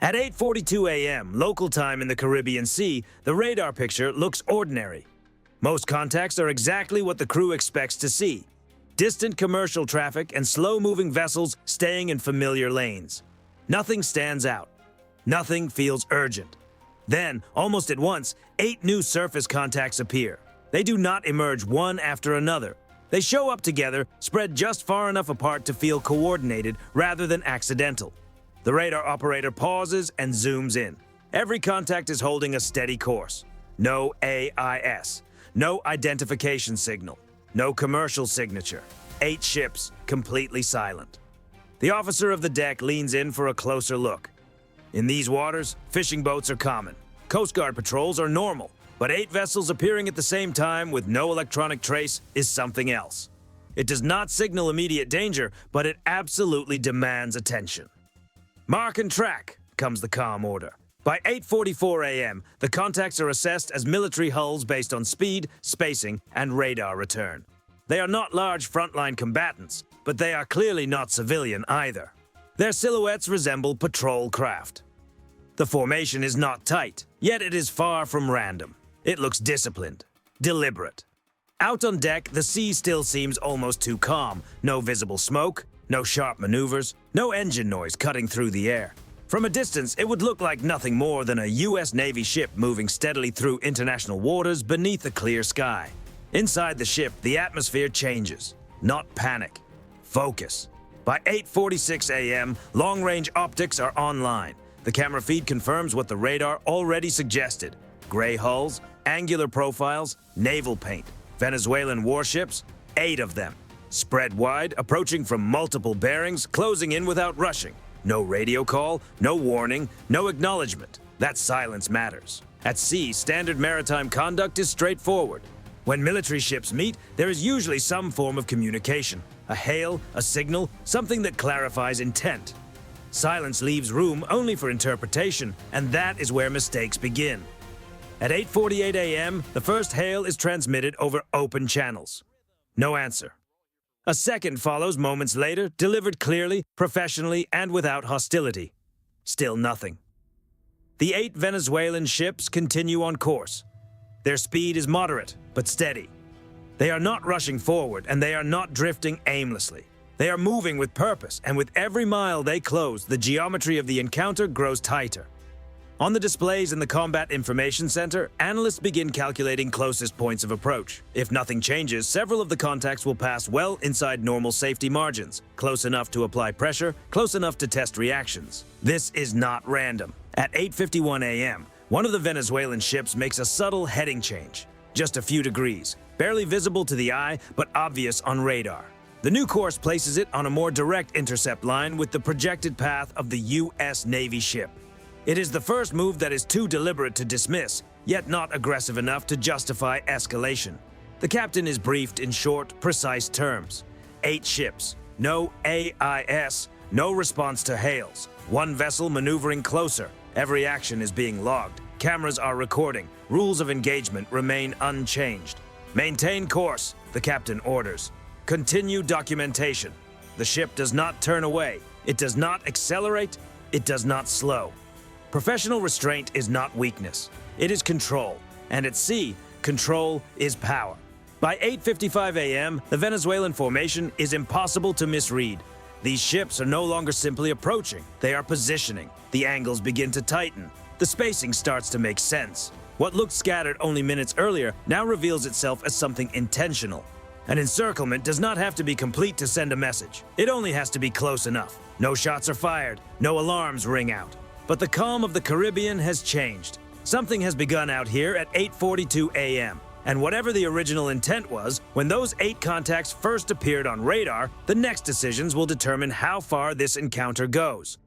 At 8:42 a.m. local time in the Caribbean Sea, the radar picture looks ordinary. Most contacts are exactly what the crew expects to see. Distant commercial traffic and slow-moving vessels staying in familiar lanes. Nothing stands out. Nothing feels urgent. Then, almost at once, 8 new surface contacts appear. They do not emerge one after another. They show up together, spread just far enough apart to feel coordinated rather than accidental. The radar operator pauses and zooms in. Every contact is holding a steady course. No AIS. No identification signal. No commercial signature. 8 ships, completely silent. The officer of the deck leans in for a closer look. In these waters, fishing boats are common. Coast Guard patrols are normal. But 8 vessels appearing at the same time with no electronic trace is something else. It does not signal immediate danger, but it absolutely demands attention. Mark and track, comes the calm order. By 8:44 a.m., the contacts are assessed as military hulls based on speed, spacing, and radar return. They are not large frontline combatants, but they are clearly not civilian either. Their silhouettes resemble patrol craft. The formation is not tight, yet it is far from random. It looks disciplined, deliberate. Out on deck, the sea still seems almost too calm. No visible smoke, no sharp maneuvers, no engine noise cutting through the air. From a distance, it would look like nothing more than a U.S. Navy ship moving steadily through international waters beneath a clear sky. Inside the ship, the atmosphere changes. Not panic. Focus. By 8:46 a.m., long-range optics are online. The camera feed confirms what the radar already suggested. Gray hulls, angular profiles, naval paint, Venezuelan warships, 8 of them. Spread wide, approaching from multiple bearings, closing in without rushing. No radio call, no warning, no acknowledgement. That silence matters. At sea, standard maritime conduct is straightforward. When military ships meet, there is usually some form of communication. A hail, a signal, something that clarifies intent. Silence leaves room only for interpretation, and that is where mistakes begin. At 8:48 a.m., the first hail is transmitted over open channels. No answer. A second follows moments later, delivered clearly, professionally, and without hostility. Still nothing. The 8 Venezuelan ships continue on course. Their speed is moderate, but steady. They are not rushing forward, and they are not drifting aimlessly. They are moving with purpose, and with every mile they close, the geometry of the encounter grows tighter. On the displays in the Combat Information Center, analysts begin calculating closest points of approach. If nothing changes, several of the contacts will pass well inside normal safety margins, close enough to apply pressure, close enough to test reactions. This is not random. At 8:51 a.m., one of the Venezuelan ships makes a subtle heading change. Just a few degrees, barely visible to the eye, but obvious on radar. The new course places it on a more direct intercept line with the projected path of the U.S. Navy ship. It is the first move that is too deliberate to dismiss, yet not aggressive enough to justify escalation. The captain is briefed in short, precise terms. 8 ships, no AIS, no response to hails. 1 vessel maneuvering closer. Every action is being logged. Cameras are recording. Rules of engagement remain unchanged. Maintain course, the captain orders. Continue documentation. The ship does not turn away. It does not accelerate. It does not slow. Professional restraint is not weakness. It is control. And at sea, control is power. By 8:55 a.m., the Venezuelan formation is impossible to misread. These ships are no longer simply approaching. They are positioning. The angles begin to tighten. The spacing starts to make sense. What looked scattered only minutes earlier now reveals itself as something intentional. An encirclement does not have to be complete to send a message. It only has to be close enough. No shots are fired. No alarms ring out. But the calm of the Caribbean has changed. Something has begun out here at 8:42 a.m. And whatever the original intent was, when those 8 contacts first appeared on radar, the next decisions will determine how far this encounter goes.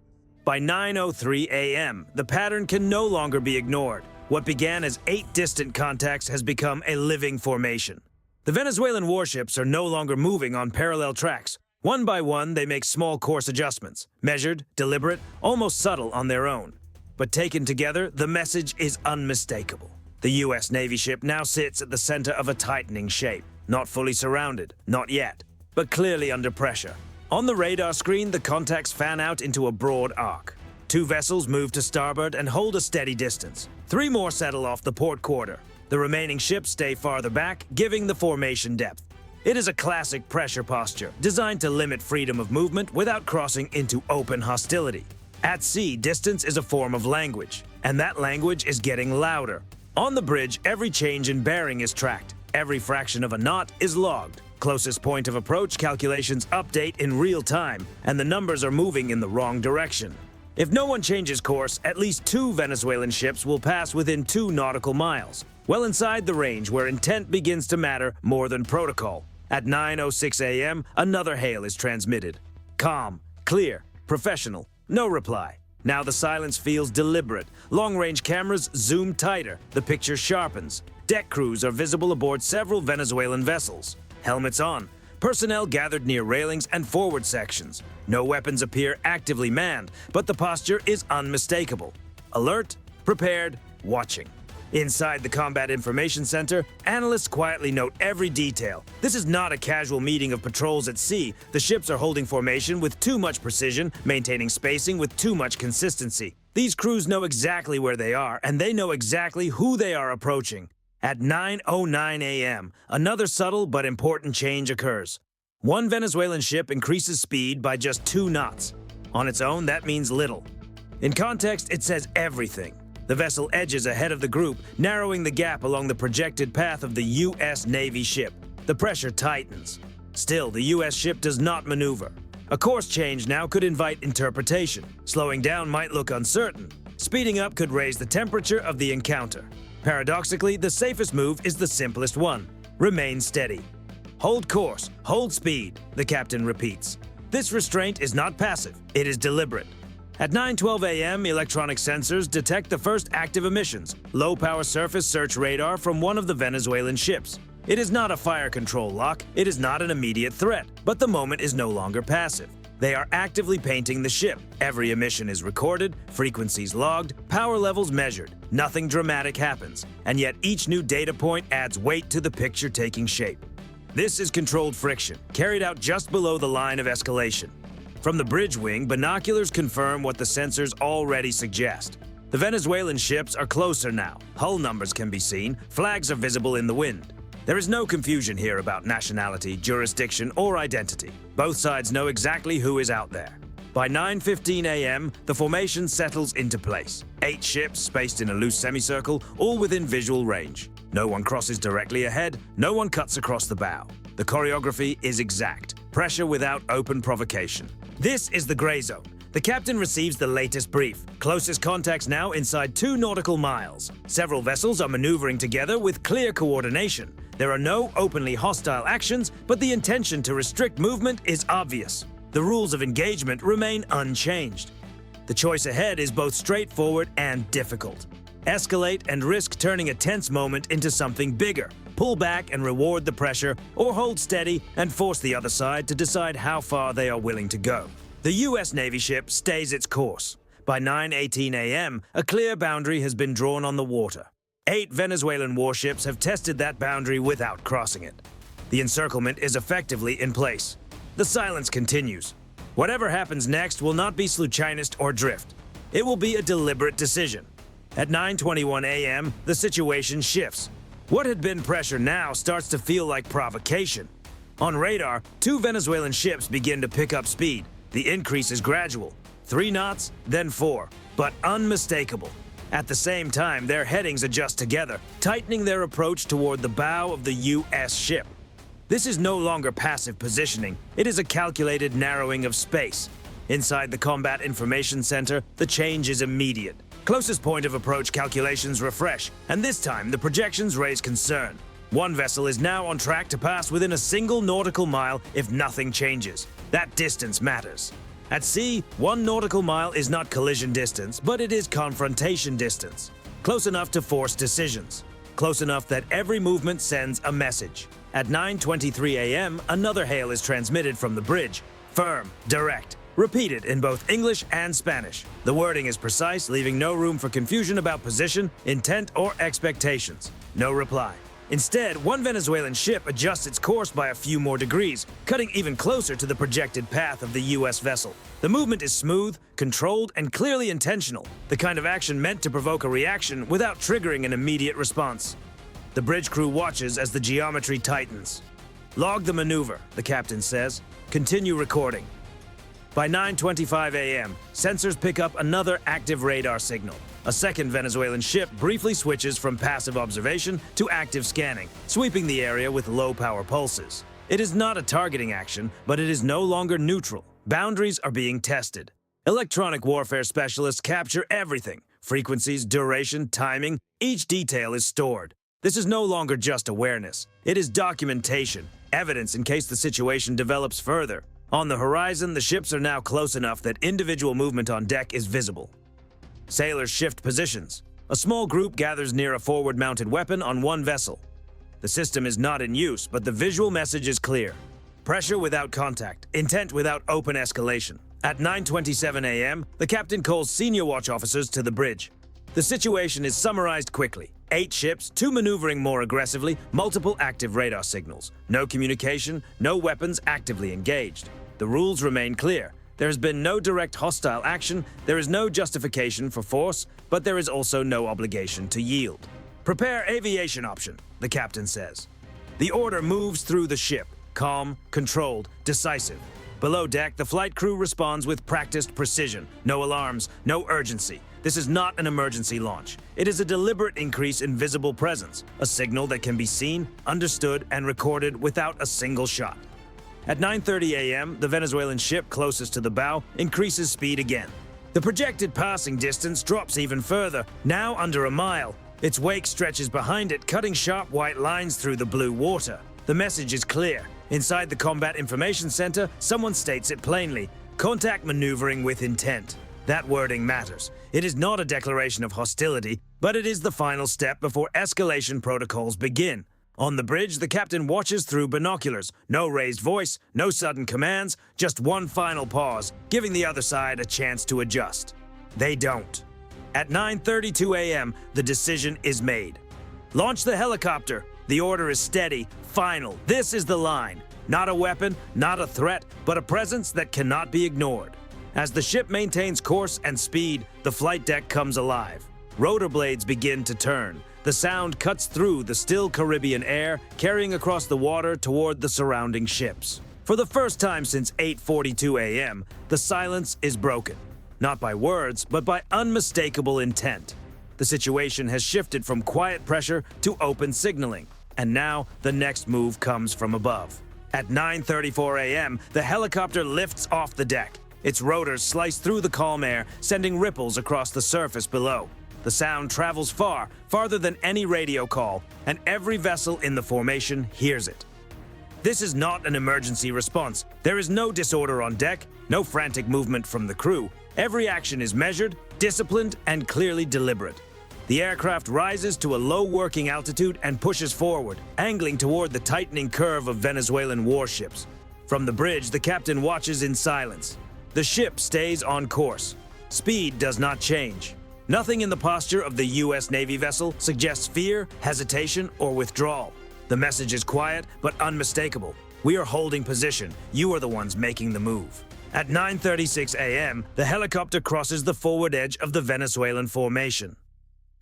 By 9:03 a.m., the pattern can no longer be ignored. What began as 8 distant contacts has become a living formation. The Venezuelan warships are no longer moving on parallel tracks. One by one, they make small course adjustments, measured, deliberate, almost subtle on their own. But taken together, the message is unmistakable. The U.S. Navy ship now sits at the center of a tightening shape. Not fully surrounded, not yet, but clearly under pressure. On the radar screen, the contacts fan out into a broad arc. 2 vessels move to starboard and hold a steady distance. 3 more settle off the port quarter. The remaining ships stay farther back, giving the formation depth. It is a classic pressure posture, designed to limit freedom of movement without crossing into open hostility. At sea, distance is a form of language, and that language is getting louder. On the bridge, every change in bearing is tracked. Every fraction of a knot is logged. Closest point of approach calculations update in real time, and the numbers are moving in the wrong direction. If no one changes course, at least 2 Venezuelan ships will pass within 2 nautical miles, well inside the range where intent begins to matter more than protocol. At 9:06 a.m., another hail is transmitted. Calm, clear, professional, no reply. Now the silence feels deliberate. Long-range cameras zoom tighter. The picture sharpens. Deck crews are visible aboard several Venezuelan vessels. Helmets on. Personnel gathered near railings and forward sections. No weapons appear actively manned, but the posture is unmistakable. Alert, prepared, watching. Inside the Combat Information Center, analysts quietly note every detail. This is not a casual meeting of patrols at sea. The ships are holding formation with too much precision, maintaining spacing with too much consistency. These crews know exactly where they are, and they know exactly who they are approaching. At 9:09 a.m., another subtle but important change occurs. One Venezuelan ship increases speed by just 2 knots. On its own, that means little. In context, it says everything. The vessel edges ahead of the group, narrowing the gap along the projected path of the U.S. Navy ship. The pressure tightens. Still, the U.S. ship does not maneuver. A course change now could invite interpretation. Slowing down might look uncertain. Speeding up could raise the temperature of the encounter. Paradoxically, the safest move is the simplest one. Remain steady. Hold course, hold speed, the captain repeats. This restraint is not passive, it is deliberate. At 9:12 a.m., electronic sensors detect the first active emissions, low-power surface search radar from one of the Venezuelan ships. It is not a fire control lock, it is not an immediate threat, but the moment is no longer passive. They are actively painting the ship. Every emission is recorded, frequencies logged, power levels measured. Nothing dramatic happens, and yet each new data point adds weight to the picture taking shape. This is controlled friction, carried out just below the line of escalation. From the bridge wing, binoculars confirm what the sensors already suggest. The Venezuelan ships are closer now. Hull numbers can be seen, flags are visible in the wind. There is no confusion here about nationality, jurisdiction, or identity. Both sides know exactly who is out there. By 9:15 a.m., the formation settles into place. 8 ships spaced in a loose semicircle, all within visual range. No one crosses directly ahead, no one cuts across the bow. The choreography is exact, pressure without open provocation. This is the gray zone. The captain receives the latest brief. Closest contacts now inside 2 nautical miles. Several vessels are maneuvering together with clear coordination. There are no openly hostile actions, but the intention to restrict movement is obvious. The rules of engagement remain unchanged. The choice ahead is both straightforward and difficult. Escalate and risk turning a tense moment into something bigger. Pull back and reward the pressure, or hold steady and force the other side to decide how far they are willing to go. The U.S. Navy ship stays its course. By 9:18 a.m., a clear boundary has been drawn on the water. 8 Venezuelan warships have tested that boundary without crossing it. The encirclement is effectively in place. The silence continues. Whatever happens next will not be sluchinist or drift. It will be a deliberate decision. At 9:21 a.m., the situation shifts. What had been pressure now starts to feel like provocation. On radar, 2 Venezuelan ships begin to pick up speed. The increase is gradual. 3 knots, then 4, but unmistakable. At the same time, their headings adjust together, tightening their approach toward the bow of the U.S. ship. This is no longer passive positioning. It is a calculated narrowing of space. Inside the Combat Information Center, the change is immediate. Closest point of approach calculations refresh, and this time the projections raise concern. One vessel is now on track to pass within a single nautical mile if nothing changes. That distance matters. At sea, 1 nautical mile is not collision distance, but it is confrontation distance. Close enough to force decisions. Close enough that every movement sends a message. At 9:23 a.m., another hail is transmitted from the bridge. Firm, direct, repeated in both English and Spanish. The wording is precise, leaving no room for confusion about position, intent, or expectations. No reply. Instead, one Venezuelan ship adjusts its course by a few more degrees, cutting even closer to the projected path of the U.S. vessel. The movement is smooth, controlled, and clearly intentional, the kind of action meant to provoke a reaction without triggering an immediate response. The bridge crew watches as the geometry tightens. "Log the maneuver," the captain says. "Continue recording." By 9:25 a.m., sensors pick up another active radar signal. A second Venezuelan ship briefly switches from passive observation to active scanning, sweeping the area with low-power pulses. It is not a targeting action, but it is no longer neutral. Boundaries are being tested. Electronic warfare specialists capture everything. Frequencies, duration, timing, each detail is stored. This is no longer just awareness. It is documentation, evidence in case the situation develops further. On the horizon, the ships are now close enough that individual movement on deck is visible. Sailors shift positions. A small group gathers near a forward-mounted weapon on one vessel. The system is not in use, but the visual message is clear. Pressure without contact, intent without open escalation. At 9:27 a.m., the captain calls senior watch officers to the bridge. The situation is summarized quickly. 8 ships, 2 maneuvering more aggressively, multiple active radar signals. No communication, no weapons actively engaged. The rules remain clear. There has been no direct hostile action, there is no justification for force, but there is also no obligation to yield. "Prepare aviation option," the captain says. The order moves through the ship, calm, controlled, decisive. Below deck, the flight crew responds with practiced precision. No alarms, no urgency. This is not an emergency launch. It is a deliberate increase in visible presence, a signal that can be seen, understood, and recorded without a single shot. At 9:30 a.m., the Venezuelan ship closest to the bow increases speed again. The projected passing distance drops even further, now under a mile. Its wake stretches behind it, cutting sharp white lines through the blue water. The message is clear. Inside the Combat Information Center, someone states it plainly: contact maneuvering with intent. That wording matters. It is not a declaration of hostility, but it is the final step before escalation protocols begin. On the bridge, the captain watches through binoculars. No raised voice, no sudden commands, just one final pause, giving the other side a chance to adjust. They don't. At 9:32 a.m., the decision is made. Launch the helicopter. The order is steady, final. This is the line. Not a weapon, not a threat, but a presence that cannot be ignored. As the ship maintains course and speed, the flight deck comes alive. Rotor blades begin to turn. The sound cuts through the still Caribbean air, carrying across the water toward the surrounding ships. For the first time since 8:42 a.m., the silence is broken. Not by words, but by unmistakable intent. The situation has shifted from quiet pressure to open signaling, and now the next move comes from above. At 9:34 a.m., the helicopter lifts off the deck. Its rotors slice through the calm air, sending ripples across the surface below. The sound travels far, farther than any radio call, and every vessel in the formation hears it. This is not an emergency response. There is no disorder on deck, no frantic movement from the crew. Every action is measured, disciplined, and clearly deliberate. The aircraft rises to a low working altitude and pushes forward, angling toward the tightening curve of Venezuelan warships. From the bridge, the captain watches in silence. The ship stays on course. Speed does not change. Nothing in the posture of the U.S. Navy vessel suggests fear, hesitation, or withdrawal. The message is quiet but unmistakable. We are holding position. You are the ones making the move. At 9:36 a.m., the helicopter crosses the forward edge of the Venezuelan formation.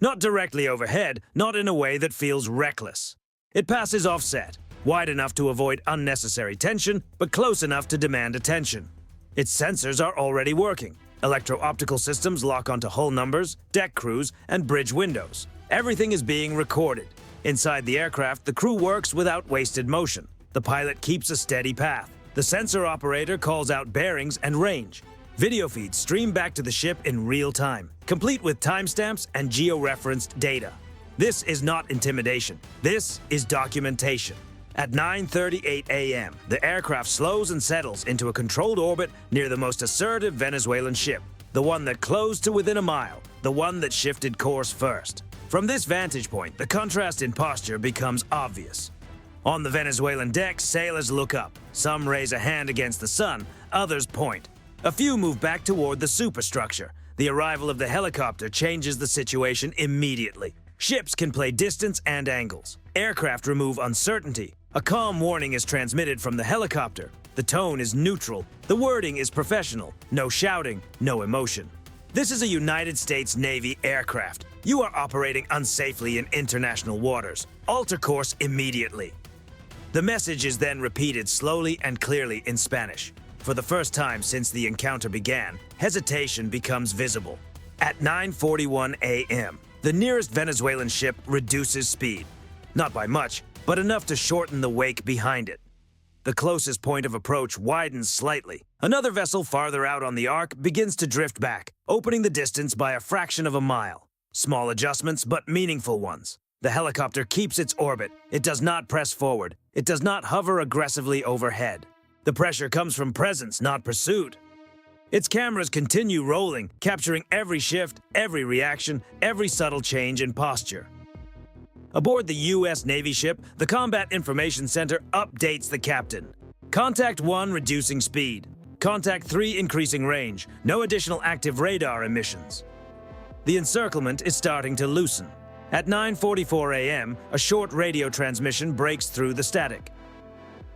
Not directly overhead, not in a way that feels reckless. It passes offset, wide enough to avoid unnecessary tension, but close enough to demand attention. Its sensors are already working. Electro-optical systems lock onto hull numbers, deck crews, and bridge windows. Everything is being recorded. Inside the aircraft, the crew works without wasted motion. The pilot keeps a steady path. The sensor operator calls out bearings and range. Video feeds stream back to the ship in real time, complete with timestamps and geo-referenced data. This is not intimidation. This is documentation. At 9:38 a.m., the aircraft slows and settles into a controlled orbit near the most assertive Venezuelan ship, the one that closed to within a mile, the one that shifted course first. From this vantage point, the contrast in posture becomes obvious. On the Venezuelan deck, sailors look up. Some raise a hand against the sun, others point. A few move back toward the superstructure. The arrival of the helicopter changes the situation immediately. Ships can play distance and angles. Aircraft remove uncertainty. A calm warning is transmitted from the helicopter. The tone is neutral. The wording is professional. No shouting, no emotion. This is a United States Navy aircraft. You are operating unsafely in international waters. Alter course immediately. The message is then repeated slowly and clearly in Spanish. For the first time since the encounter began, hesitation becomes visible. At 9:41 a.m., the nearest Venezuelan ship reduces speed. Not by much, but enough to shorten the wake behind it. The closest point of approach widens slightly. Another vessel farther out on the arc begins to drift back, opening the distance by a fraction of a mile. Small adjustments, but meaningful ones. The helicopter keeps its orbit. It does not press forward. It does not hover aggressively overhead. The pressure comes from presence, not pursuit. Its cameras continue rolling, capturing every shift, every reaction, every subtle change in posture. Aboard the U.S. Navy ship, the Combat Information Center updates the captain. Contact 1 reducing speed. Contact 3 increasing range. No additional active radar emissions. The encirclement is starting to loosen. At 9:44 a.m., a short radio transmission breaks through the static.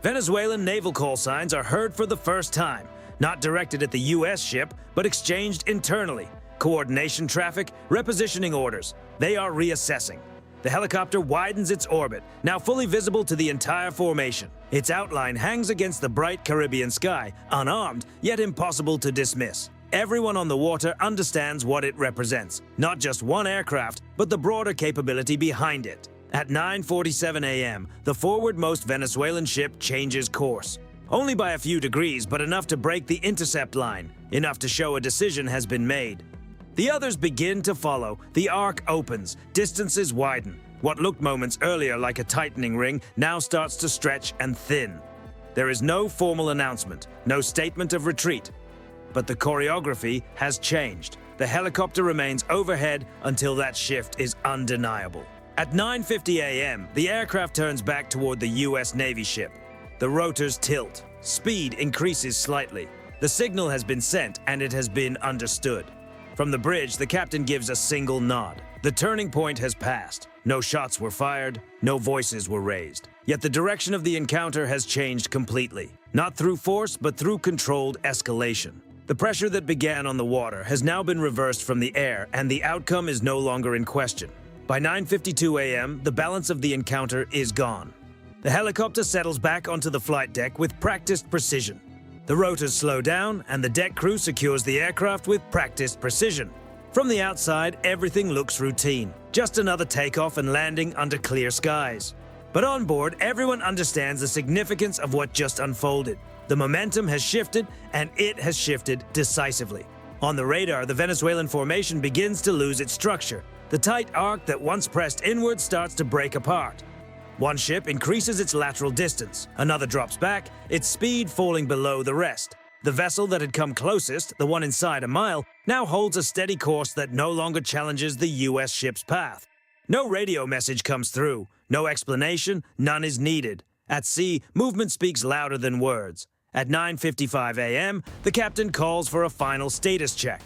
Venezuelan naval call signs are heard for the first time, not directed at the U.S. ship, but exchanged internally. Coordination traffic, repositioning orders. They are reassessing. The helicopter widens its orbit, now fully visible to the entire formation. Its outline hangs against the bright Caribbean sky, unarmed, yet impossible to dismiss. Everyone on the water understands what it represents. Not just one aircraft, but the broader capability behind it. At 9:47 a.m., the forwardmost Venezuelan ship changes course. Only by a few degrees, but enough to break the intercept line, enough to show a decision has been made. The others begin to follow. The arc opens, distances widen. What looked moments earlier like a tightening ring now starts to stretch and thin. There is no formal announcement, no statement of retreat. But the choreography has changed. The helicopter remains overhead until that shift is undeniable. At 9:50 a.m., the aircraft turns back toward the U.S. Navy ship. The rotors tilt. Speed increases slightly. The signal has been sent and it has been understood. From the bridge, the captain gives a single nod. The turning point has passed. No shots were fired, no voices were raised. Yet the direction of the encounter has changed completely. Not through force, but through controlled escalation. The pressure that began on the water has now been reversed from the air, and the outcome is no longer in question. By 9:52 a.m., the balance of the encounter is gone. The helicopter settles back onto the flight deck with practiced precision. The rotors slow down, and the deck crew secures the aircraft with practiced precision. From the outside, everything looks routine. Just another takeoff and landing under clear skies. But on board, everyone understands the significance of what just unfolded. The momentum has shifted, and it has shifted decisively. On the radar, the Venezuelan formation begins to lose its structure. The tight arc that once pressed inward starts to break apart. One ship increases its lateral distance, another drops back, its speed falling below the rest. The vessel that had come closest, the one inside a mile, now holds a steady course that no longer challenges the U.S. ship's path. No radio message comes through, no explanation, none is needed. At sea, movement speaks louder than words. At 9:55 a.m., the captain calls for a final status check.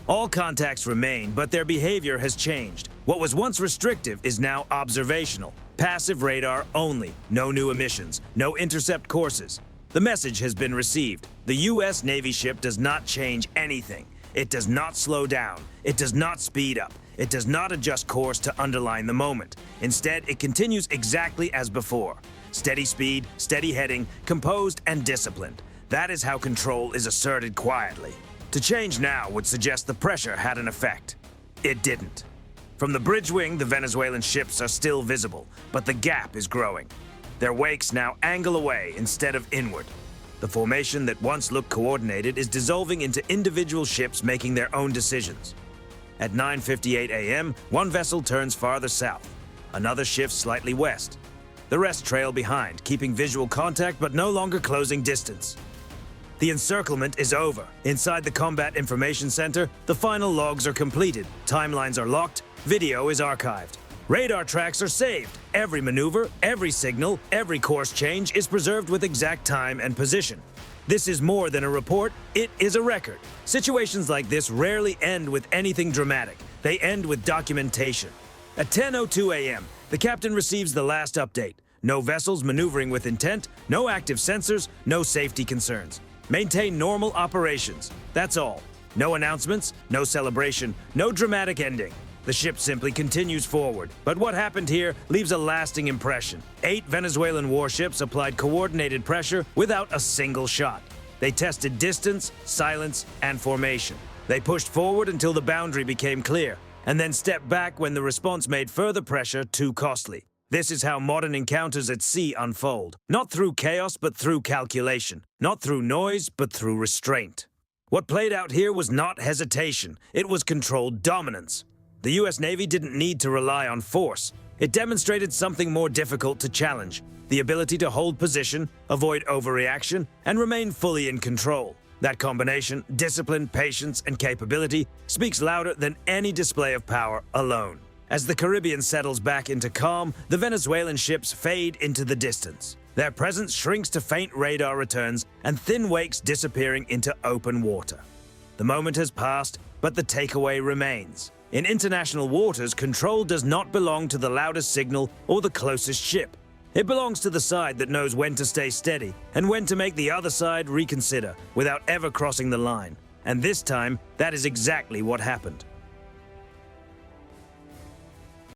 All contacts remain, but their behavior has changed. What was once restrictive is now observational. Passive radar only, no new emissions, no intercept courses. The message has been received. The U.S. Navy ship does not change anything. It does not slow down. It does not speed up. It does not adjust course to underline the moment. Instead, it continues exactly as before. Steady speed, steady heading, composed and disciplined. That is how control is asserted quietly. To change now would suggest the pressure had an effect. It didn't. From the bridge wing, the Venezuelan ships are still visible, but the gap is growing. Their wakes now angle away instead of inward. The formation that once looked coordinated is dissolving into individual ships making their own decisions. At 9:58 a.m., one vessel turns farther south. Another shifts slightly west. The rest trail behind, keeping visual contact but no longer closing distance. The encirclement is over. Inside the Combat Information Center, the final logs are completed, timelines are locked, video is archived. Radar tracks are saved. Every maneuver, every signal, every course change is preserved with exact time and position. This is more than a report, it is a record. Situations like this rarely end with anything dramatic. They end with documentation. At 10:02 a.m., the captain receives the last update. No vessels maneuvering with intent, no active sensors, no safety concerns. Maintain normal operations. That's all. No announcements, no celebration, no dramatic ending. The ship simply continues forward. But what happened here leaves a lasting impression. 8 Venezuelan warships applied coordinated pressure without a single shot. They tested distance, silence, and formation. They pushed forward until the boundary became clear, and then stepped back when the response made further pressure too costly. This is how modern encounters at sea unfold. Not through chaos, but through calculation. Not through noise, but through restraint. What played out here was not hesitation. It was controlled dominance. The US Navy didn't need to rely on force. It demonstrated something more difficult to challenge: the ability to hold position, avoid overreaction, and remain fully in control. That combination, discipline, patience, and capability, speaks louder than any display of power alone. As the Caribbean settles back into calm, the Venezuelan ships fade into the distance. Their presence shrinks to faint radar returns and thin wakes disappearing into open water. The moment has passed, but the takeaway remains. In international waters, control does not belong to the loudest signal or the closest ship. It belongs to the side that knows when to stay steady and when to make the other side reconsider without ever crossing the line. And this time, that is exactly what happened.